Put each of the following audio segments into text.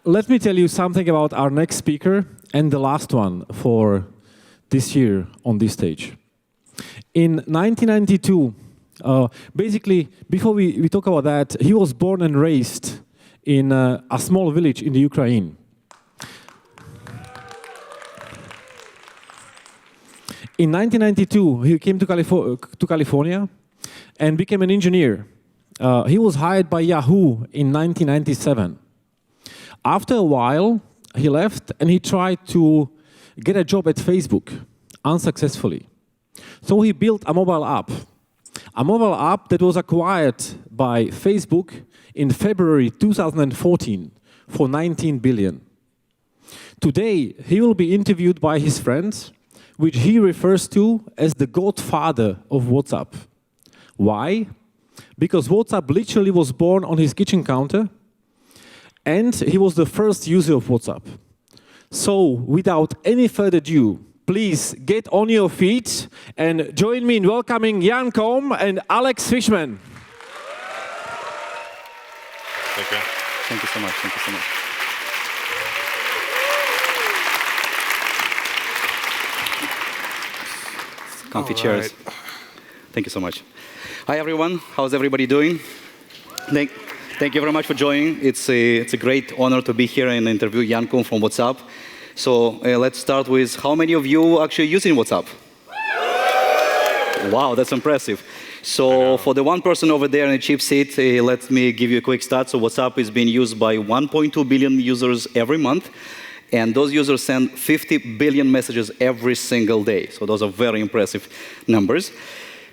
let me tell you something about our next speaker and the last one for this year on this stage. In 1992, basically, before we talk about that, he was born and raised in a small village in the Ukraine. In 1992, he came to California and became an engineer. He was hired by Yahoo in 1997. After a while, he left and he tried to get a job at Facebook, unsuccessfully. So he built a mobile app that was acquired by Facebook in February 2014 for $19 billion. Today, he will be interviewed by his friends, which he refers to as the godfather of WhatsApp. Why? Because WhatsApp literally was born on his kitchen counter, and he was the first user of WhatsApp. So, without any further ado, please get on your feet and join me in welcoming Jan Koum and Alex Fishman. Thank you. Thank you so much. Thank you so much. Comfy chairs. Thank you so much. Hi, everyone. How's everybody doing? Thank you very much for joining. It's a great honor to be here and interview Jan Koum from WhatsApp. So let's start with how many of you actually using WhatsApp? Wow, that's impressive. So for the one person over there in the cheap seat, let me give you a quick stat. So WhatsApp is being used by 1.2 billion users every month. And those users send 50 billion messages every single day. So those are very impressive numbers.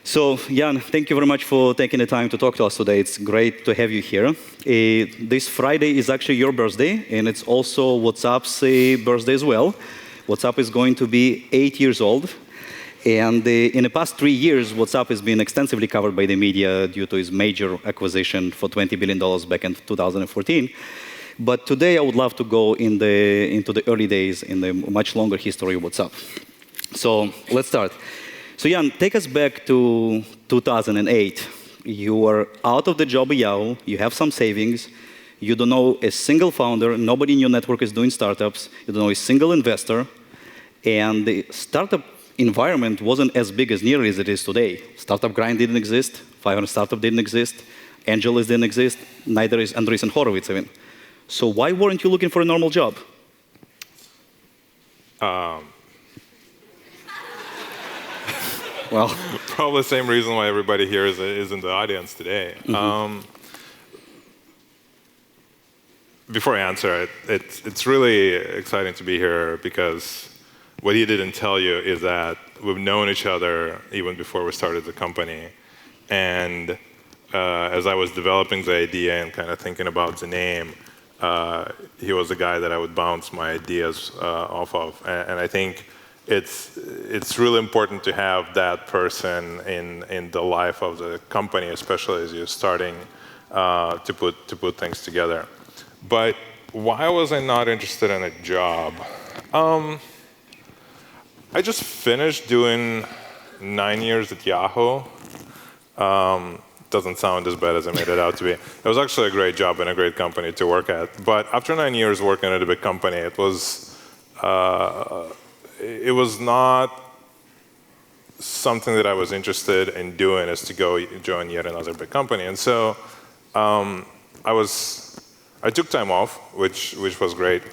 So Jan, thank you very much for taking the time to talk to us today. It's great to have you here. This Friday is actually your birthday, and it's also WhatsApp's birthday as well. WhatsApp is going to be 8 years old. And in the past 3 years, WhatsApp has been extensively covered by the media due to its major acquisition for $20 billion back in 2014. But today, I would love to go into the early days in the much longer history of WhatsApp. So let's start. So Jan, take us back to 2008. You were out of the job at Yahoo. You have some savings. You don't know a single founder. Nobody in your network is doing startups. You don't know a single investor. And the startup environment wasn't as big as nearly as it is today. Startup Grind didn't exist. 500 Startup didn't exist. Angelus didn't exist. Neither is Andreessen Horowitz even. So why weren't you looking for a normal job? Well, probably the same reason why everybody here is in the audience today. Mm-hmm. Before I answer it, it's really exciting to be here because what he didn't tell you is that we've known each other even before we started the company. And as I was developing the idea and kind of thinking about the name, he was the guy that I would bounce my ideas off of. And I think it's really important to have that person in the life of the company, especially as you're starting to put things together. But why was I not interested in a job? I just finished doing 9 years at Yahoo. Doesn't sound as bad as I made it out to be. It was actually a great job and a great company to work at. But after 9 years working at a big company, it was not something that I was interested in doing, is to go join yet another big company. And so I took time off, which was great.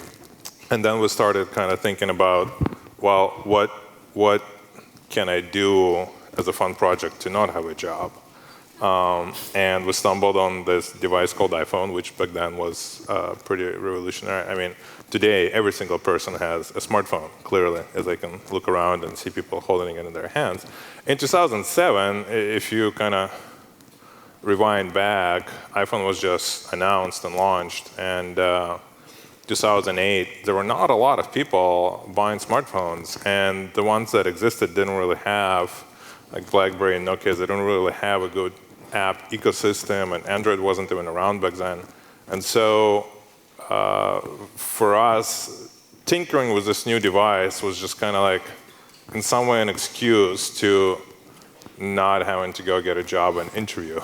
And then we started kind of thinking about, well, what can I do as a fun project to not have a job? And we stumbled on this device called iPhone, which back then was pretty revolutionary. I mean, today, every single person has a smartphone, clearly, as they can look around and see people holding it in their hands. In 2007, if you kind of rewind back, iPhone was just announced and launched. And 2008, there were not a lot of people buying smartphones. And the ones that existed didn't really have, like BlackBerry and Nokia, they didn't really have a good app ecosystem, and Android wasn't even around back then. And so for us, tinkering with this new device was just kind of like, in some way, an excuse to not having to go get a job and interview.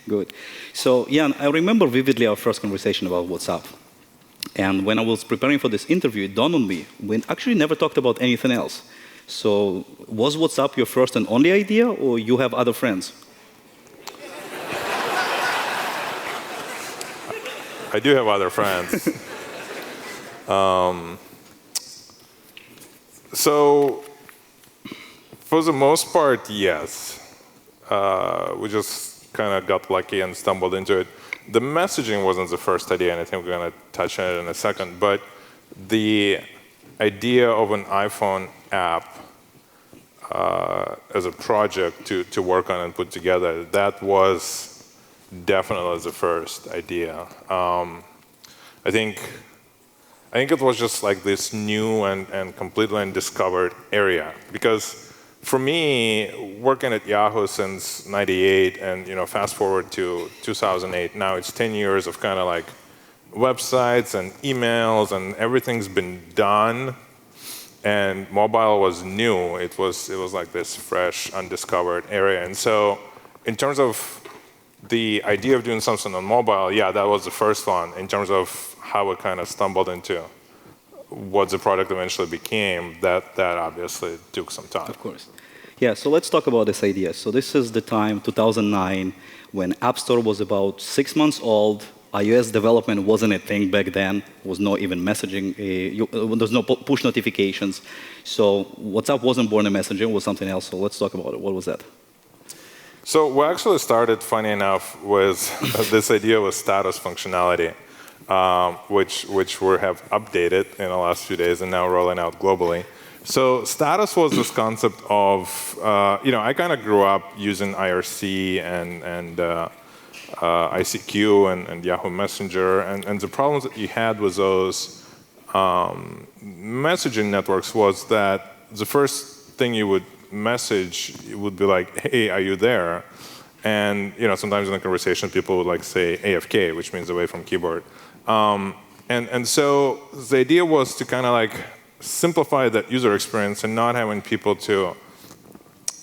Good. So, Jan, I remember vividly our first conversation about WhatsApp. And when I was preparing for this interview, it dawned on me, we actually never talked about anything else. So was WhatsApp your first and only idea, or you have other friends? I do have other friends. So for the most part, yes. We just kind of got lucky and stumbled into it. The messaging wasn't the first idea, and I think we're going to touch on it in a second. But the idea of an iPhone app as a project to work on and put together, that was definitely the first idea. I think it was just like this new and completely undiscovered area. Because for me, working at Yahoo since '98, and fast forward to 2008, now it's 10 years of kind of like websites and emails, and everything's been done. And mobile was new. It was like this fresh, undiscovered area. And so, in terms of the idea of doing something on mobile, yeah, that was the first one. In terms of how it kind of stumbled into what the product eventually became, that obviously took some time. Of course. Yeah, so let's talk about this idea. So this is the time, 2009, when App Store was about 6 months old. iOS development wasn't a thing back then. There was no even messaging. There was no push notifications. So WhatsApp wasn't born in messaging, it was something else. So let's talk about it. What was that? So we actually started, funny enough, with this idea of status functionality, which we have updated in the last few days and now rolling out globally. So status was this concept of, I kind of grew up using IRC and ICQ and Yahoo Messenger, and the problems that you had with those messaging networks was that the first thing you would message would be like, hey, are you there? And sometimes in a conversation people would like say AFK, which means away from keyboard. And so the idea was to kind of like simplify that user experience and not having people to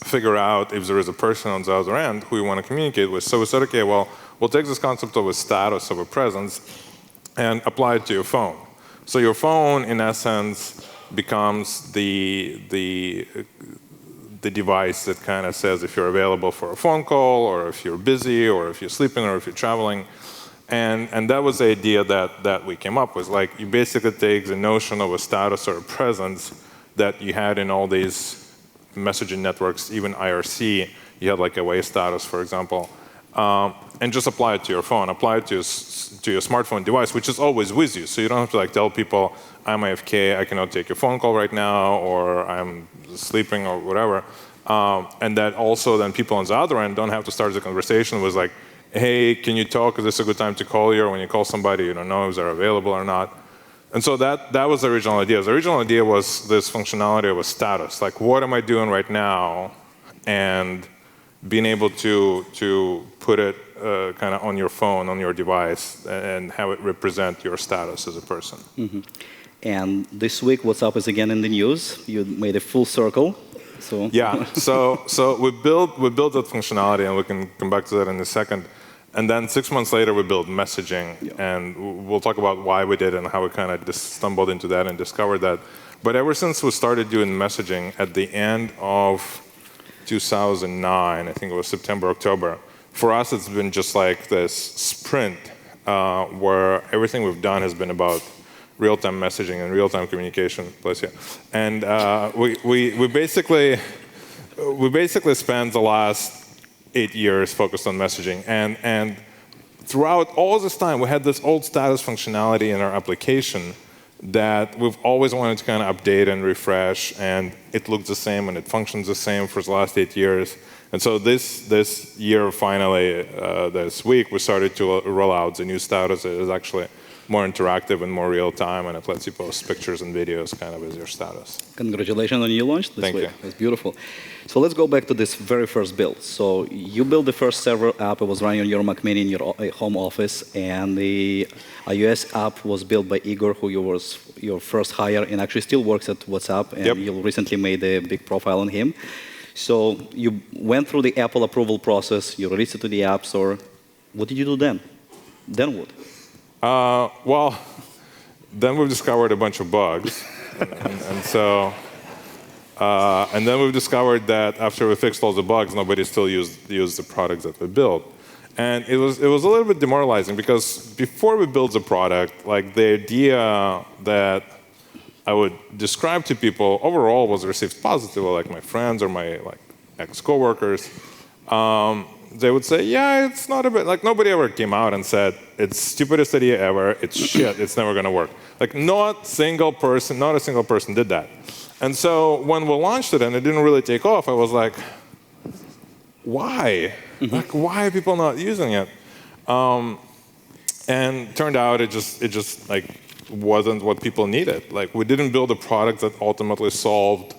figure out if there is a person on the other end who you want to communicate with. So we said, okay, well, we'll take this concept of a status, of a presence, and apply it to your phone. So your phone, in essence, becomes the device that kind of says if you're available for a phone call, or if you're busy, or if you're sleeping, or if you're traveling. And that was the idea that we came up with. Like, you basically take the notion of a status or a presence that you had in all these messaging networks, even IRC, you had like away status, for example, and just apply it to your phone, apply it to your smartphone device, which is always with you. So you don't have to like tell people, I'm AFK, I cannot take your phone call right now, or I'm sleeping, or whatever. And that also then people on the other end don't have to start the conversation with like, hey, can you talk? Is this a good time to call you? Or when you call somebody, you don't know if they're available or not. And so that was the original idea. The original idea was this functionality of a status. Like, what am I doing right now? And being able to put it kind of on your phone, on your device, and have it represent your status as a person. Mm-hmm. And this week, WhatsApp is again in the news. You made a full circle. So yeah, so we built that functionality, and we can come back to that in a second. And then 6 months later, we built messaging, and we'll talk about why we did and how we kind of just stumbled into that and discovered that. But ever since we started doing messaging at the end of 2009, I think it was September, October, for us it's been just like this sprint where everything we've done has been about real-time messaging and real-time communication. Bless you. And we basically spent the last 8 years focused on messaging. And throughout all this time, we had this old status functionality in our application that we've always wanted to kind of update and refresh, and it looked the same and it functions the same for the last 8 years. And so this year, finally, this week, we started to roll out the new status. It is actually more interactive and more real time, and it lets you post pictures and videos kind of as your status. Congratulations on your launch this Thank week. you. That's beautiful. So let's go back to this very first build. So you built the first server app. It was running on your Mac Mini in your home office, and the iOS app was built by Igor, who was your first hire and actually still works at WhatsApp, and you recently made a big profile on him. So you went through the Apple approval process, you released it to the App Store. What did you do then? Then what? Well, Then we've discovered a bunch of bugs. And then we've discovered that after we fixed all the bugs, nobody still used the products that we built. And it was a little bit demoralizing because before we built the product, like the idea that I would describe to people overall was received positively, like my friends or my ex-coworkers. They would say, yeah, it's not a bit, like nobody ever came out and said, it's stupidest idea ever, it's shit, it's never gonna work. Like not a single person did that. And so when we launched it and it didn't really take off, I was like, why? Like, why are people not using it? And turned out it just like wasn't what people needed. Like we didn't build a product that ultimately solved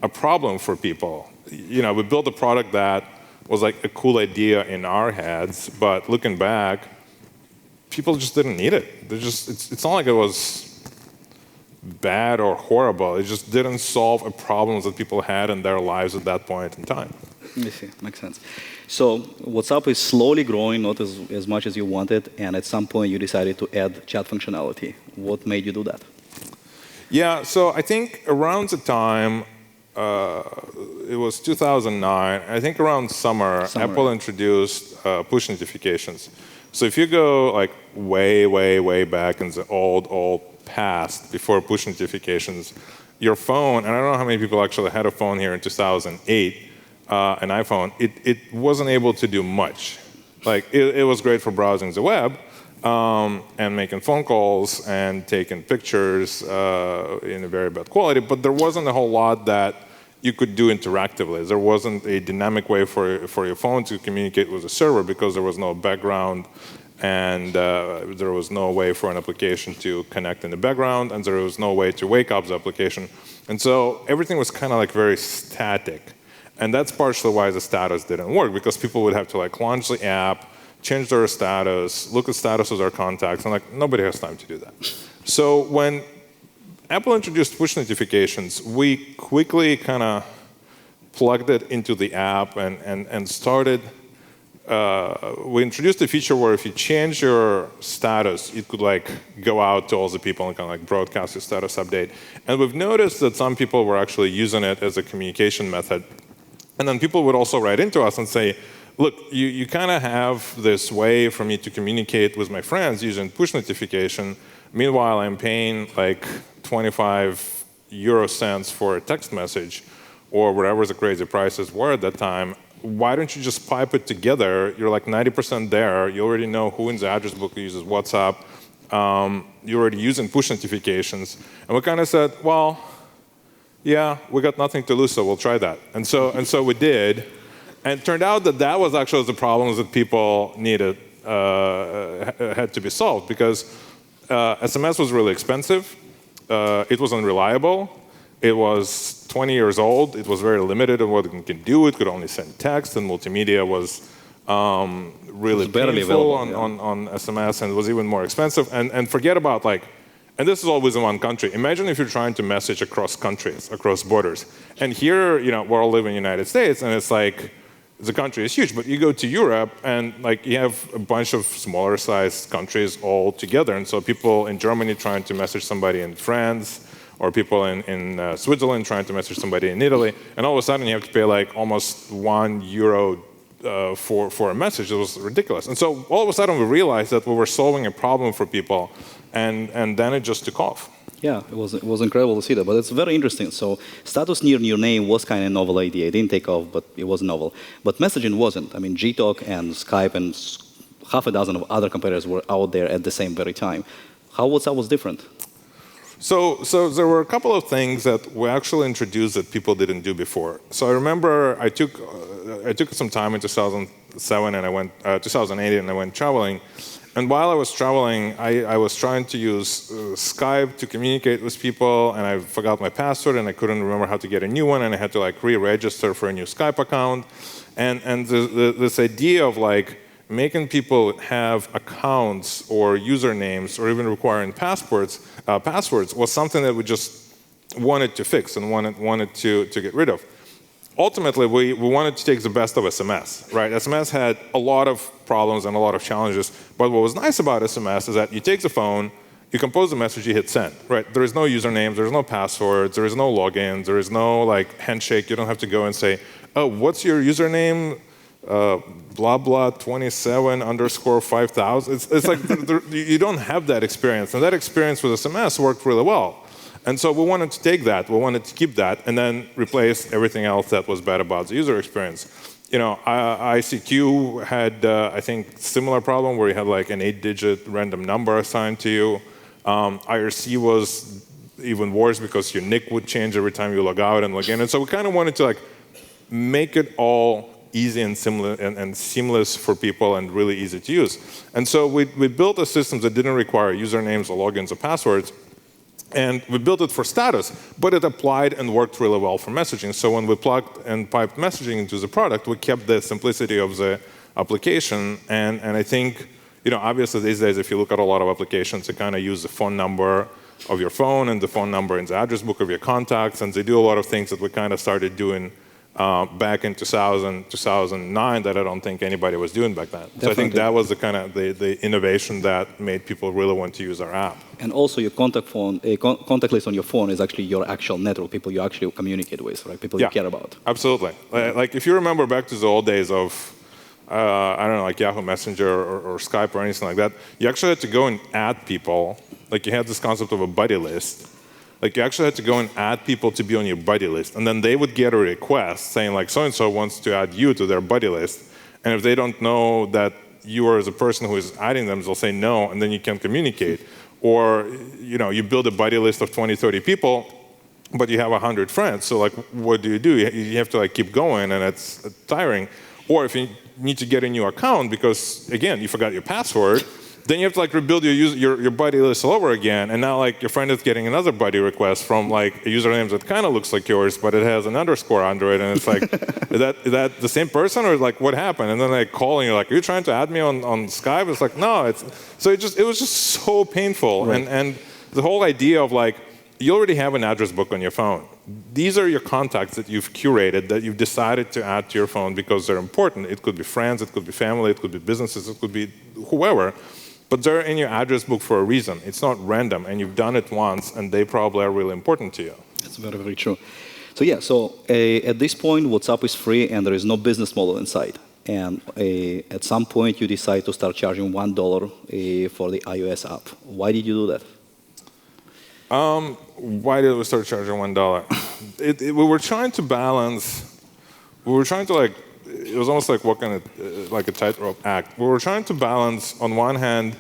a problem for people. You know, we built a product that was like a cool idea in our heads, but looking back, people just didn't need it. It's not like it was bad or horrible. It just didn't solve a problem that people had in their lives at that point in time. I see, makes sense. So WhatsApp is slowly growing, not as much as you wanted, and at some point you decided to add chat functionality. What made you do that? Yeah, so I think around the time, it was 2009, I think around summer. Apple introduced push notifications. So if you go like way back in the old past, before push notifications, your phone, and I don't know how many people actually had a phone here in 2008, an iPhone, it wasn't able to do much. Like it was great for browsing the web and making phone calls and taking pictures in a very bad quality, but there wasn't a whole lot that you could do interactively. There wasn't a dynamic way for your phone to communicate with the server because there was no background and there was no way for an application to connect in the background, and there was no way to wake up the application. And so everything was kind of like very static. And that's partially why the status didn't work, because people would have to like launch the app, change their status, look at status of their contacts, and like nobody has time to do that. So when Apple introduced push notifications, we quickly kind of plugged it into the app and started. We introduced a feature where if you change your status, it could like go out to all the people and kind of like broadcast your status update. And we've noticed that some people were actually using it as a communication method. And then people would also write into us and say, look, you kind of have this way for me to communicate with my friends using push notification. Meanwhile, I'm paying like 25 euro cents for a text message or whatever the crazy prices were at that time. Why don't you just pipe it together? You're like 90% there. You already know who in the address book uses WhatsApp. You're already using push notifications. And we kind of said, well, yeah, we got nothing to lose, so we'll try that. And so we did. And it turned out that that was actually the problems that people needed, had to be solved, because SMS was really expensive. It was unreliable. It was 20 years old. It was very limited in what it can do. It could only send text, and multimedia was really painful on SMS, and was even more expensive. And forget about like, and this is always in one country. Imagine if you're trying to message across countries, across borders. And here, you know, we're all living in the United States, and it's like, the country is huge, but you go to Europe and like you have a bunch of smaller sized countries all together. And so people in Germany trying to message somebody in France, or people in Switzerland trying to message somebody in Italy, and all of a sudden you have to pay like almost €1 for a message. It was ridiculous. And so all of a sudden we realized that we were solving a problem for people, and then it just took off. Yeah, it was incredible to see that, but it's very interesting. So status near your name was kind of a novel idea. It didn't take off, but it was novel. But messaging wasn't. I mean, Gtalk and Skype and half a dozen of other competitors were out there at the same very time. How WhatsApp was different? So there were a couple of things that we actually introduced that people didn't do before. So I remember I took some time in 2007 and 2008, and I went traveling. And while I was traveling, I was trying to use Skype to communicate with people, and I forgot my password, and I couldn't remember how to get a new one, and I had to like re-register for a new Skype account. And this idea of like making people have accounts or usernames or even requiring passwords was something that we just wanted to fix and wanted to get rid of. Ultimately, we wanted to take the best of SMS, right? SMS had a lot of problems and a lot of challenges, but what was nice about SMS is that you take the phone, you compose the message, you hit send, right? There is no usernames, there is no passwords, there is no logins, there is no like handshake. You don't have to go and say, oh, what's your username? Blah blah 27 underscore 5000. It's like you don't have that experience, and that experience with SMS worked really well. And so we wanted to take that, we wanted to keep that, and then replace everything else that was bad about the user experience. You know, ICQ had, I think, similar problem where you had like an 8-digit random number assigned to you. IRC was even worse because your nick would change every time you log out and log in. And so we kind of wanted to like make it all easy and seamless for people and really easy to use. And so we built a system that didn't require usernames or logins or passwords. And we built it for status, but it applied and worked really well for messaging. So when we plugged and piped messaging into the product, we kept the simplicity of the application. And I think, you know, obviously these days, if you look at a lot of applications, they kind of use the phone number of your phone and the phone number in the address book of your contacts. And they do a lot of things that we kind of started doing back in 2009 that I don't think anybody was doing back then. Definitely. So I think that was the kind of the innovation that made people really want to use our app. And also your contact list on your phone is actually your actual network, people you actually communicate with, right? People you care about. Absolutely. Like if you remember back to the old days of, I don't know, like Yahoo Messenger or Skype or anything like that, you actually had to go and add people. Like you had this concept of a buddy list. Like you actually had to go and add people to be on your buddy list. And then they would get a request saying like, so-and-so wants to add you to their buddy list. And if they don't know that you are the person who is adding them, they'll say no, and then you can communicate. Or, you know, you build a buddy list of 20, 30 people, but you have 100 friends. So like, what do? You have to like keep going, and it's tiring. Or if you need to get a new account because, again, you forgot your password, then you have to like rebuild your buddy list all over again, and now like your friend is getting another buddy request from like a username that kind of looks like yours, but it has an underscore under it, and it's like, is that the same person, or like what happened? And then they call and you're like, are you trying to add me on Skype? It's like, no, it was just so painful, right. And the whole idea of like, you already have an address book on your phone. These are your contacts that you've curated, that you've decided to add to your phone because they're important. It could be friends, it could be family, it could be businesses, it could be whoever. But they're in your address book for a reason. It's not random, and you've done it once, and they probably are really important to you. That's very, very true. So yeah, at this point, WhatsApp is free, and there is no business model inside. And at some point, you decide to start charging $1 for the iOS app. Why did you do that? Why did we start charging $1? We were trying to balance. We were trying to like. It was almost like walking like a tightrope act. We were trying to balance, on one hand,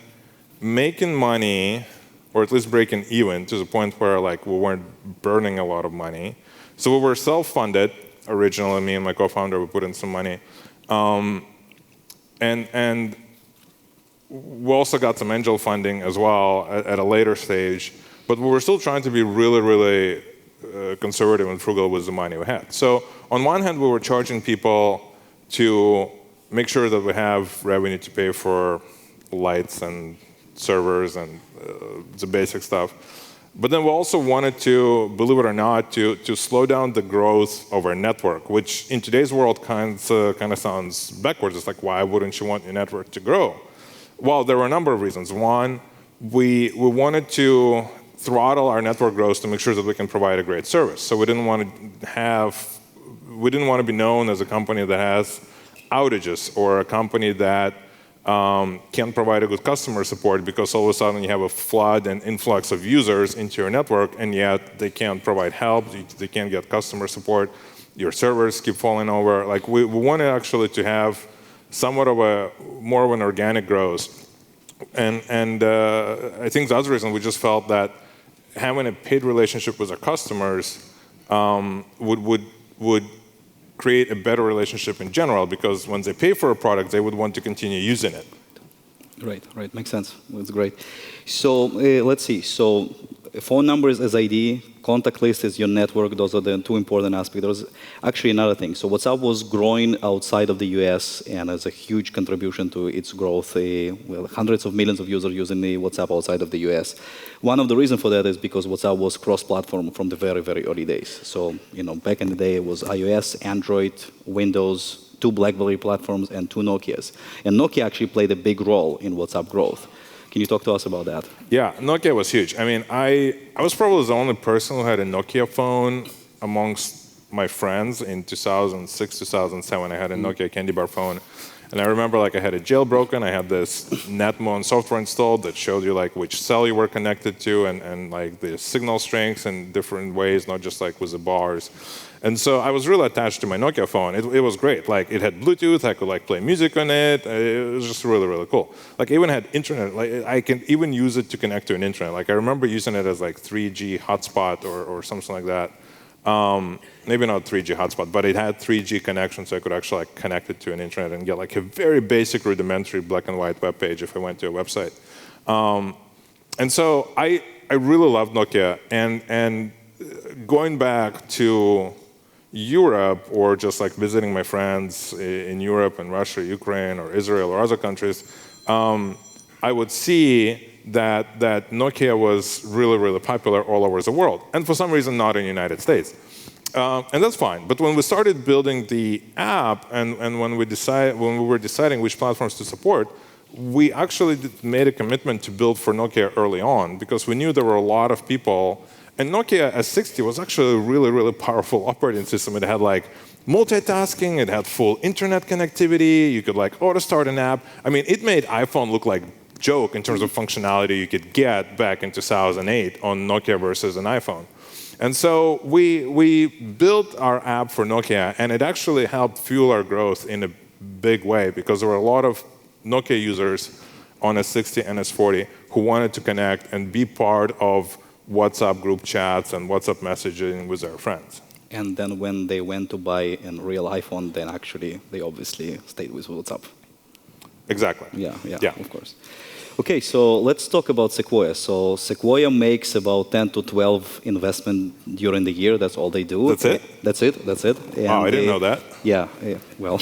making money, or at least breaking even to the point where like we weren't burning a lot of money. So we were self-funded originally. Me and my co-founder, we put in some money, and we also got some angel funding as well at a later stage. But we were still trying to be really, really conservative and frugal with the money we had. So on one hand, we were charging people to make sure that we have revenue to pay for lights and servers and the basic stuff. But then we also wanted to, believe it or not, to slow down the growth of our network, which in today's world kind of sounds backwards. It's like, why wouldn't you want your network to grow? Well, there were a number of reasons. One, we wanted to throttle our network growth to make sure that we can provide a great service. So we didn't want to be known as a company that has outages, or a company that can't provide a good customer support, because all of a sudden you have a flood and influx of users into your network, and yet they can't provide help, they can't get customer support, your servers keep falling over. Like we wanted actually to have somewhat of more of an organic growth. And I think that's the reason we just felt that having a paid relationship with our customers would create a better relationship in general, because when they pay for a product, they would want to continue using it. Right, makes sense. That's great. So let's see. So phone number is as ID, contact list is your network. Those are the two important aspects. There's actually another thing. So WhatsApp was growing outside of the US, and as a huge contribution to its growth, hundreds of millions of users using the WhatsApp outside of the US. One of the reasons for that is because WhatsApp was cross-platform from the very, very early days. So, back in the day, it was iOS, Android, Windows, 2 BlackBerry platforms, and 2 Nokias. And Nokia actually played a big role in WhatsApp growth. Can you talk to us about that? Yeah, Nokia was huge. I mean, I was probably the only person who had a Nokia phone amongst my friends in 2006, 2007. I had a Nokia candy bar phone. And I remember like I had it jailbroken. I had this Netmon software installed that showed you like which cell you were connected to and like the signal strengths in different ways, not just like with the bars. And so I was really attached to my Nokia phone. It was great. Like it had Bluetooth. I could like play music on it. It was just really, really cool. Like I even had internet. Like I can even use it to connect to an internet. Like I remember using it as like 3G hotspot or something like that. Maybe not 3G hotspot, but it had 3G connection, so I could actually like connect it to an internet and get like a very basic rudimentary black and white web page if I went to a website. And so I really loved Nokia. And going back to Europe or just like visiting my friends in Europe and Russia, Ukraine, or Israel or other countries, I would see that Nokia was really, really popular all over the world. And for some reason, not in the United States. And that's fine. But when we started building the app and when we were deciding which platforms to support, we actually made a commitment to build for Nokia early on because we knew there were a lot of people. And Nokia S60 was actually a really, really powerful operating system. It had like multitasking, it had full internet connectivity, you could like auto start an app. I mean, it made iPhone look like joke in terms of functionality you could get back in 2008 on Nokia versus an iPhone. And so we built our app for Nokia, and it actually helped fuel our growth in a big way because there were a lot of Nokia users on S60 and S40 who wanted to connect and be part of WhatsApp group chats and WhatsApp messaging with their friends. And then when they went to buy a real iPhone, then actually they obviously stayed with WhatsApp. Exactly. Yeah, of course. Okay, so let's talk about Sequoia. So Sequoia makes about 10 to 12 investment during the year. That's all they do. That's it? That's it. And I didn't know that. Yeah, well,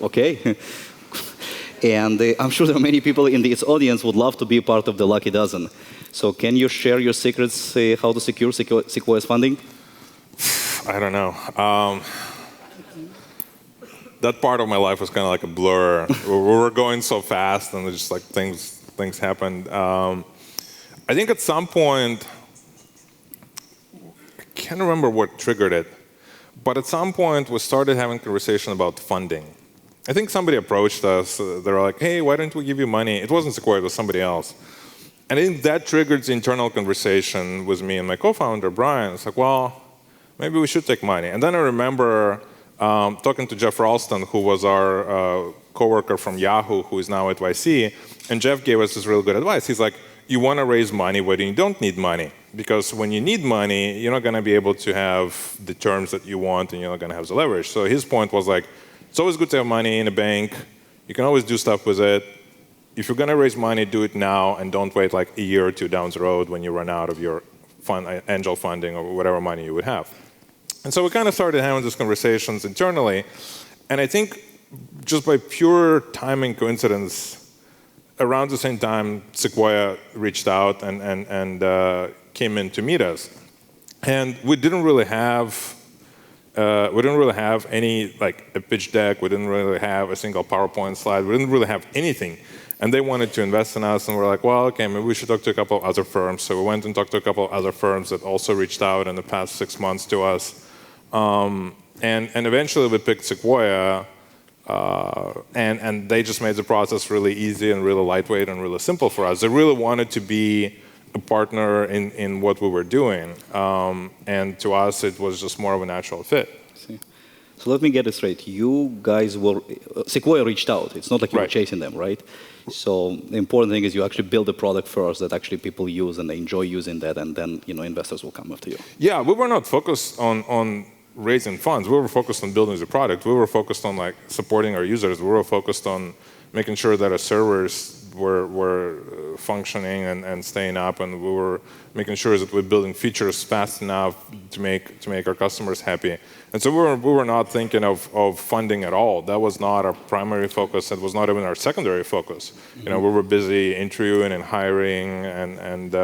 okay. And I'm sure there are many people in this audience would love to be part of the lucky dozen. So can you share your secrets, how to secure Sequoia's funding? I don't know. That part of my life was kind of like a blur. We were going so fast, and just like things happened. I think at some point, I can't remember what triggered it, but at some point we started having a conversation about funding. I think somebody approached us. They were like, "Hey, why don't we give you money?" It wasn't Sequoia, it was somebody else. And I think that triggered the internal conversation with me and my co-founder, Brian. It's like, well, maybe we should take money. And then I remember talking to Jeff Ralston, who was our coworker from Yahoo, who is now at YC, and Jeff gave us this really good advice. He's like, you want to raise money when you don't need money, because when you need money, you're not going to be able to have the terms that you want, and you're not going to have the leverage. So his point was like, it's always good to have money in a bank. You can always do stuff with it. If you're going to raise money, do it now, and don't wait like a year or two down the road when you run out of your angel funding or whatever money you would have. And so we kind of started having these conversations internally. And I think just by pure timing coincidence, around the same time, Sequoia reached out and came in to meet us. And we didn't really have any like a pitch deck. We didn't really have a single PowerPoint slide. We didn't really have anything. And they wanted to invest in us, and we're like, well, okay, maybe we should talk to a couple of other firms. So we went and talked to a couple of other firms that also reached out in the past 6 months to us. And eventually we picked Sequoia, and they just made the process really easy and really lightweight and really simple for us. They really wanted to be a partner in what we were doing. And to us, it was just more of a natural fit. So let me get it straight. You guys Sequoia reached out. It's not like you were chasing them, right? So the important thing is you actually build a product first that actually people use and they enjoy using that, and then investors will come after you. Yeah, we were not focused on raising funds. We were focused on building the product. We were focused on like supporting our users. We were focused on making sure that our servers were functioning and staying up, and we were making sure that we're building features fast enough to make our customers happy. And so we were not thinking of funding at all. That was not our primary focus. That was not even our secondary focus. Mm-hmm. We were busy interviewing and hiring and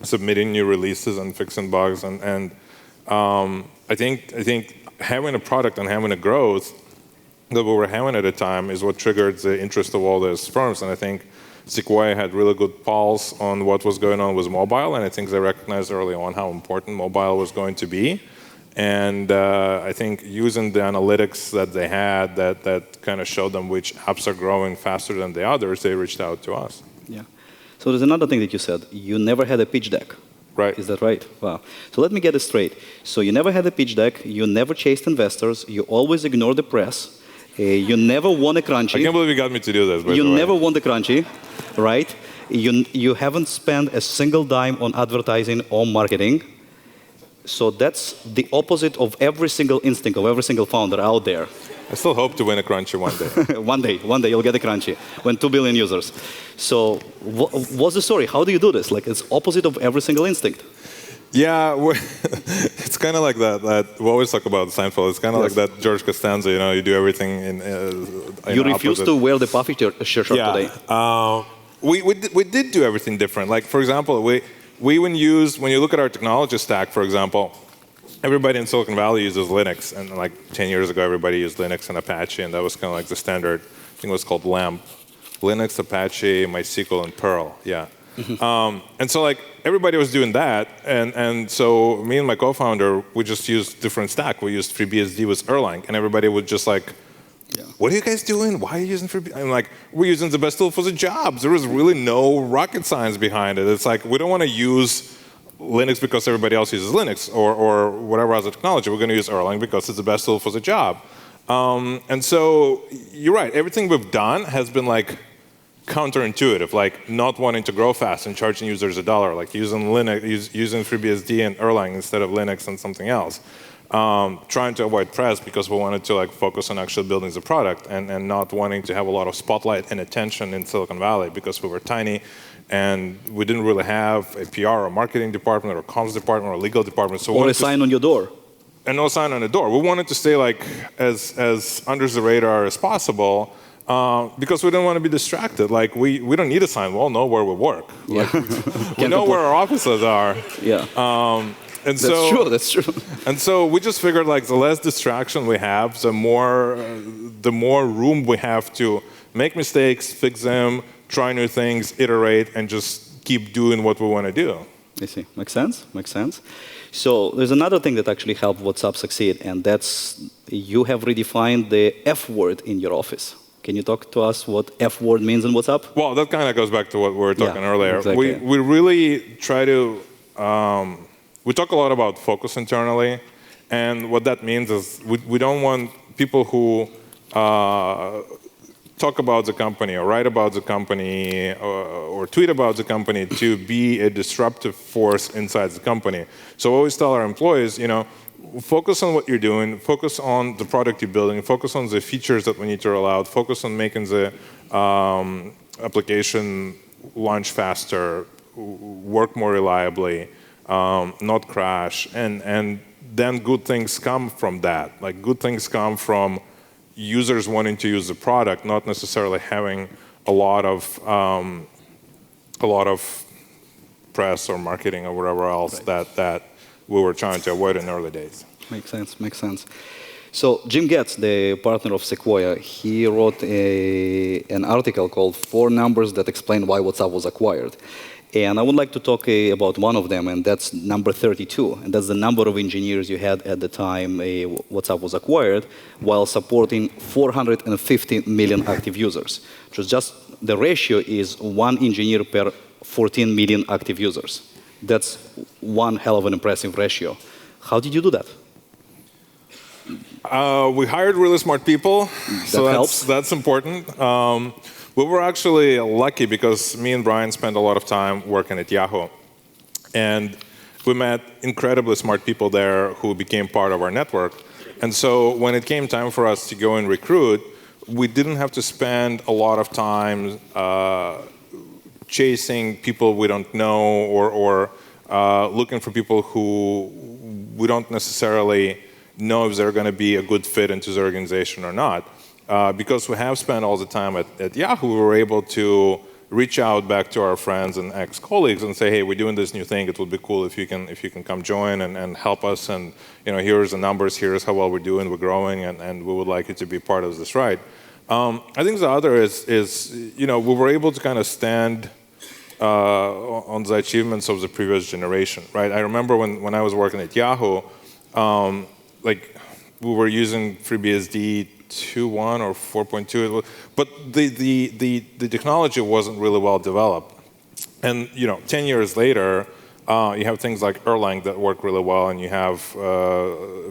submitting new releases and fixing bugs. And I think having a product and having a growth that we were having at the time is what triggered the interest of all those firms. And I think Sequoia had really good pulse on what was going on with mobile, and I think they recognized early on how important mobile was going to be. And I think using the analytics that they had that kind of showed them which apps are growing faster than the others, they reached out to us. Yeah. So there's another thing that you said. You never had a pitch deck. Right. Is that right? Wow. So let me get it straight. So you never had a pitch deck. You never chased investors. You always ignored the press. You never won a crunchy. I can't believe you got me to do this. You never won the crunchy, right? You haven't spent a single dime on advertising or marketing. So that's the opposite of every single instinct of every single founder out there. I still hope to win a crunchy one day. one day you'll get a crunchy when 2 billion users. So what's the story? How do you do this? Like it's opposite of every single instinct. Yeah, it's kind of like that. We always talk about Seinfeld. It's kind of like that George Costanza. You do everything in. You refuse to wear the puffy shirt today. We did do everything different. Like for example, when you look at our technology stack, for example, everybody in Silicon Valley uses Linux, and like 10 years ago, everybody used Linux and Apache, and that was kind of like the standard. I think it was called LAMP, Linux, Apache, MySQL, and Perl. Yeah. And so like everybody was doing that, and so me and my co-founder, we just used different stack. We used FreeBSD with Erlang, and everybody would just like, what are you guys doing? Why are you using FreeBSD? I'm like, we're using the best tool for the job. There was really no rocket science behind it. It's like, we don't want to use Linux because everybody else uses Linux or whatever other technology. We're going to use Erlang because it's the best tool for the job. And so you're right. Everything we've done has been like counterintuitive, like not wanting to grow fast and charging users $1, like using Linux, using FreeBSD and Erlang instead of Linux and something else. Trying to avoid press because we wanted to like focus on actually building the product and not wanting to have a lot of spotlight and attention in Silicon Valley because we were tiny and we didn't really have a PR or marketing department or comms department or legal department. So or a sign on your door. And no sign on the door. We wanted to stay like as under the radar as possible because we didn't want to be distracted. Like we don't need a sign. We all know where we work. Like, we know where our offices are. Yeah. And that's true. And so we just figured like the less distraction we have, the more room we have to make mistakes, fix them, try new things, iterate, and just keep doing what we want to do. I see. Makes sense. Makes sense. So there's another thing that actually helped WhatsApp succeed, and that's you have redefined the F word in your office. Can you talk to us what F word means in WhatsApp? Well, that kind of goes back to what we were talking earlier. Exactly. We really try to. We talk a lot about focus internally, and what that means is we don't want people who talk about the company or write about the company or tweet about the company to be a disruptive force inside the company. So we always tell our employees, focus on what you're doing, focus on the product you're building, focus on the features that we need to roll out, focus on making the application launch faster, work more reliably, not crash, and then good things come from that. Like good things come from users wanting to use the product, not necessarily having a lot of press or marketing or whatever else that we were trying to avoid in early days. Makes sense. Makes sense. So Jim Getz, the partner of Sequoia, he wrote an article called 4 Numbers That Explain Why WhatsApp Was Acquired. And I would like to talk about one of them, and that's number 32. And that's the number of engineers you had at the time WhatsApp was acquired, while supporting 450 million active users. Which is just, the ratio is 1 engineer per 14 million active users. That's one hell of an impressive ratio. How did you do that? We hired really smart people, so helps. That's important. We were actually lucky because me and Brian spent a lot of time working at Yahoo. And we met incredibly smart people there who became part of our network. And so when it came time for us to go and recruit, we didn't have to spend a lot of time chasing people we don't know or looking for people who we don't necessarily know if they're going to be a good fit into the organization or not. Because we have spent all the time at Yahoo, we were able to reach out back to our friends and ex-colleagues and say, hey, we're doing this new thing. It would be cool if you can come join and help us. And here's the numbers. Here's how well we're doing. We're growing, and we would like you to be part of this ride. I think the other is we were able to kind of stand on the achievements of the previous generation, right? I remember when I was working at Yahoo, like we were using FreeBSD 2.1 or 4.2, but the technology wasn't really well developed. And 10 years later, you have things like Erlang that work really well, and you have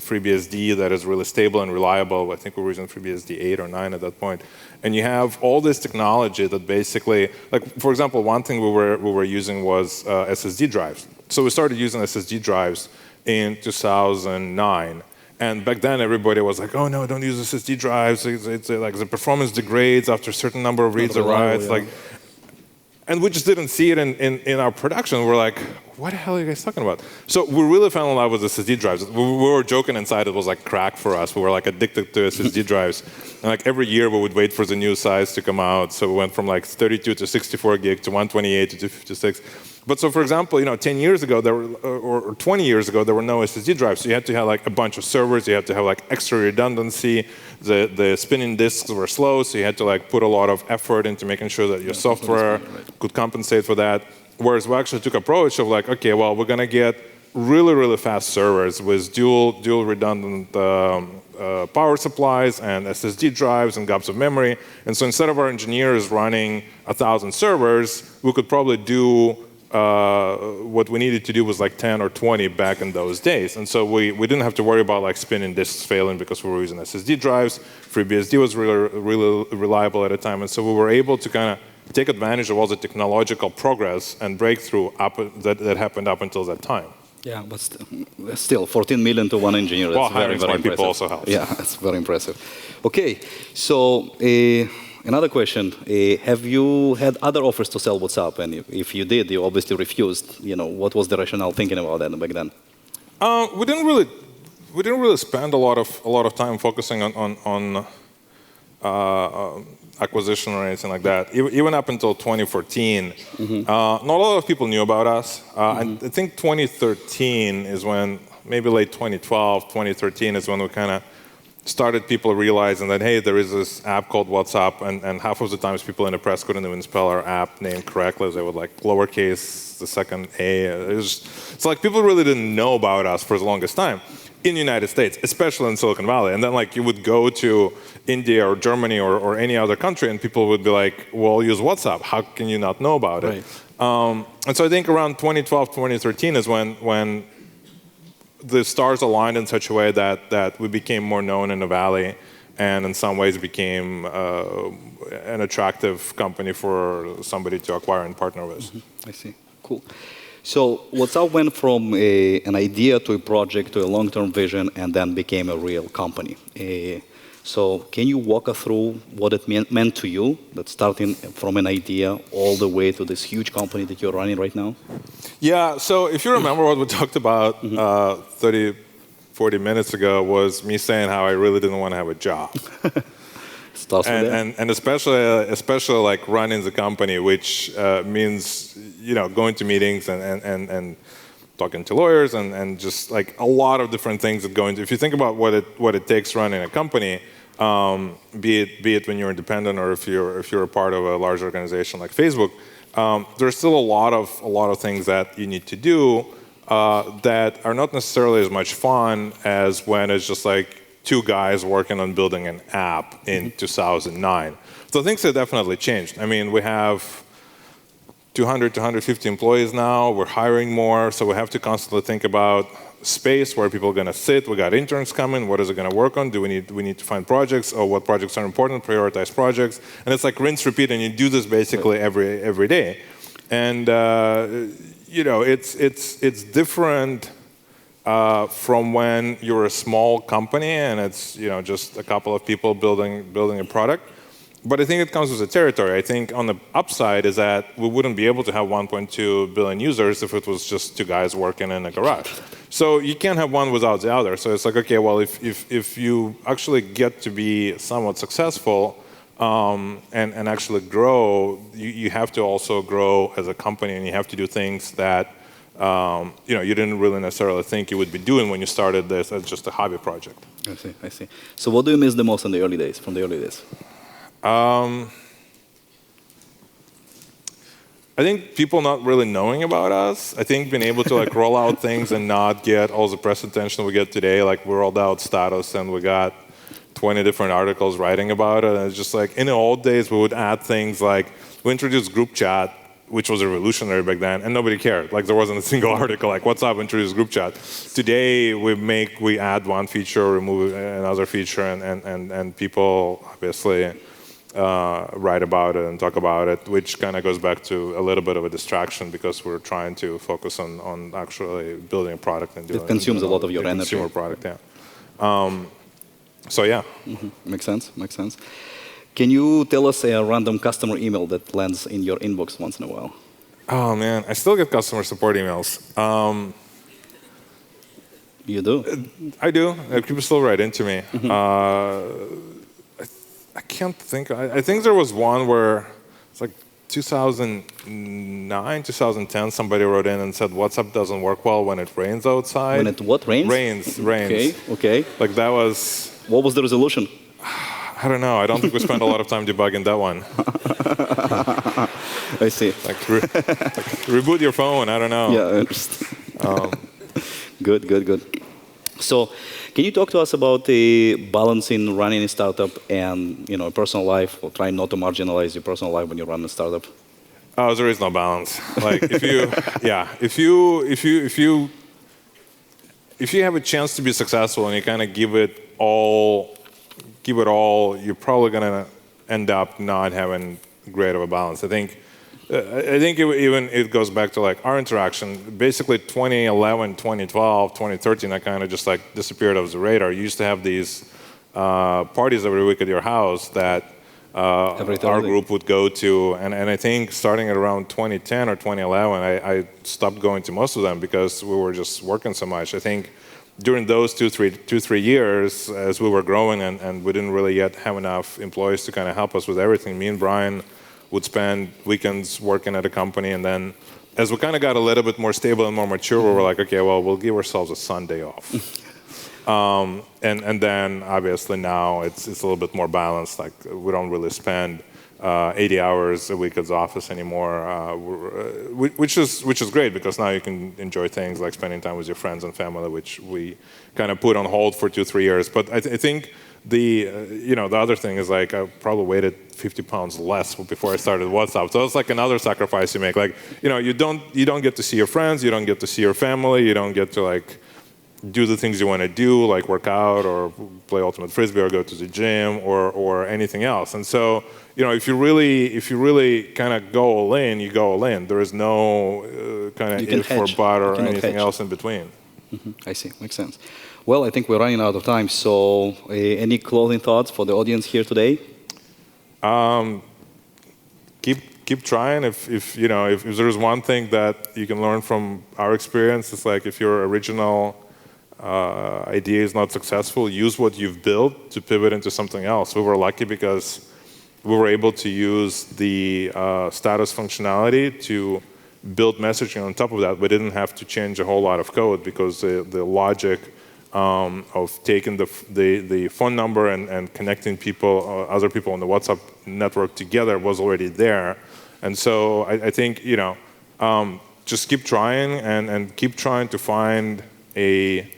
FreeBSD that is really stable and reliable. I think we were using FreeBSD 8 or 9 at that point. And you have all this technology that basically, like for example, one thing we were using was SSD drives. So we started using SSD drives in 2009. And back then, everybody was like, "Oh no, don't use SSD drives. It's like the performance degrades after a certain number of reads or writes." Yeah. And we just didn't see it in our production. We're like, what the hell are you guys talking about? So we really fell in love with SSD drives. We were joking inside it was like crack for us. We were like addicted to SSD drives. And like every year we would wait for the new size to come out. So we went from like 32 to 64 gig to 128 to 256. But so for example, 10 years ago, or 20 years ago, there were no SSD drives. So you had to have like a bunch of servers. You had to have like extra redundancy. The spinning disks were slow, so you had to like put a lot of effort into making sure that your software could compensate for that. Whereas we actually took approach of like, okay, well, we're gonna get really, really fast servers with dual redundant power supplies and SSD drives and gobs of memory. And so instead of our engineers running 1,000 servers, we could probably do what we needed to do was like 10 or 20 back in those days. And so we didn't have to worry about like spinning disks failing because we were using SSD drives. FreeBSD was really reliable at the time. And so we were able to kind of take advantage of all the technological progress and breakthrough that happened up until that time. Yeah, but still 14 million to one engineer. That's well, very, very impressive. People also helps. Yeah, that's very impressive. Okay, so another question. Have you had other offers to sell WhatsApp? And if you did, you obviously refused. What was the rationale thinking about that back then? We didn't really spend a lot of time focusing on acquisition or anything like that. Even up until 2014, not a lot of people knew about us. I think 2013 is when, maybe late 2012, 2013 is when we kind of started people realizing that, hey, there is this app called WhatsApp, and half of the times people in the press couldn't even spell our app name correctly. They would like lowercase the second A. It's like people really didn't know about us for the longest time in the United States, especially in Silicon Valley. And then like you would go to India or Germany or any other country and people would be like, well, use WhatsApp. How can you not know about it? And so I think around 2012, 2013 is when the stars aligned in such a way that we became more known in the Valley and in some ways became an attractive company for somebody to acquire and partner with. I see. Cool. So WhatsApp went from an idea to a project to a long-term vision and then became a real company. So can you walk us through what it meant to you, that starting from an idea all the way to this huge company that you're running right now? Yeah, so if you remember what we talked about 30, 40 minutes ago was me saying how I really didn't want to have a job. And especially like running the company, which means going to meetings and talking to lawyers and just like a lot of different things that go into. If you think about what it takes running a company, be it when you're independent or if you're a part of a large organization like Facebook, there's still a lot of things that you need to do that are not necessarily as much fun as when it's just like two guys working on building an app in 2009. So things have definitely changed. I mean, we have 200 to 150 employees now. We're hiring more, so we have to constantly think about space, where people are going to sit. We got interns coming. What is it going to work on? Do we need to find projects? Or what projects are important? Prioritize projects. And it's like rinse, repeat, and you do this basically every day. And it's different from when you're a small company and it's just a couple of people building a product. But I think it comes with the territory. I think on the upside is that we wouldn't be able to have 1.2 billion users if it was just two guys working in a garage. So you can't have one without the other. So it's like, okay, well, if you actually get to be somewhat successful and actually grow, you have to also grow as a company, and you have to do things that you didn't really necessarily think you would be doing when you started this as just a hobby project. I see. So what do you miss the most from the early days? I think people not really knowing about us. I think being able to like roll out things and not get all the press attention we get today. Like we rolled out status and we got 20 different articles writing about it. And it's just like in the old days we would add things like we introduced group chat, which was revolutionary back then, and nobody cared. Like there wasn't a single article like what's up, introduce group chat. Today we add one feature, remove another feature, and people obviously write about it and talk about it, which kind of goes back to a little bit of a distraction because we're trying to focus on actually building a product and doing it consumes a lot of your energy. Consumer product, yeah. So yeah. Makes sense. Makes sense. Can you tell us a random customer email that lands in your inbox once in a while? Oh man, I still get customer support emails. You do? I do. People still write into me. I can't think. I think there was one where it's like 2009, 2010. Somebody wrote in and said WhatsApp doesn't work well when it rains outside. When it what rains? Rains. Okay. Like that was. What was the resolution? I don't know. I don't think we spent a lot of time debugging that one. I see. Like reboot your phone. I don't know. Yeah, I understand. Good. So, can you talk to us about the balance in running a startup and personal life, or trying not to marginalize your personal life when you run a startup? Oh, there is no balance. Like if you have a chance to be successful and you kind of give it all, you're probably gonna end up not having great of a balance. I think it goes back to like our interaction. Basically 2011, 2012, 2013, I kind of just like disappeared off the radar. You used to have these parties every week at your house that our group would go to. And I think starting at around 2010 or 2011, I stopped going to most of them because we were just working so much. I think during those two, three years, as we were growing and we didn't really yet have enough employees to kind of help us with everything, me and Brian would spend weekends working at a company, and then as we kind of got a little bit more stable and more mature, we were like, okay, well, we'll give ourselves a Sunday off. And then obviously now it's a little bit more balanced. Like we don't really spend 80 hours a week at the office anymore, which is great because now you can enjoy things like spending time with your friends and family, which we kind of put on hold for 2-3 years. But I think the other thing is like I probably weighted 50 pounds less before I started WhatsApp. So it's like another sacrifice you make. Like you don't get to see your friends, you don't get to see your family, you don't get to like do the things you want to do, like work out or play ultimate frisbee or go to the gym or anything else. And so if you really kind of go all in, you go all in. There is no kind of if or but or anything else in between. I see. Makes sense. Well, I think we're running out of time. So, any closing thoughts for the audience here today? Keep trying. If there's one thing that you can learn from our experience, it's like if your original idea is not successful, use what you've built to pivot into something else. We were lucky because we were able to use the status functionality to build messaging on top of that. We didn't have to change a whole lot of code because the logic of taking the phone number and connecting people, other people on the WhatsApp network together was already there. And so I think, just keep trying and keep trying to find a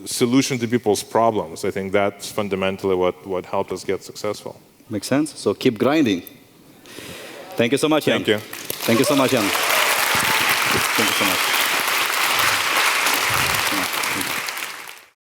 solution to people's problems. I think that's fundamentally what helped us get successful. Makes sense. So keep grinding. Thank you so much, Jan. Thank you. Thank you so much, Jan.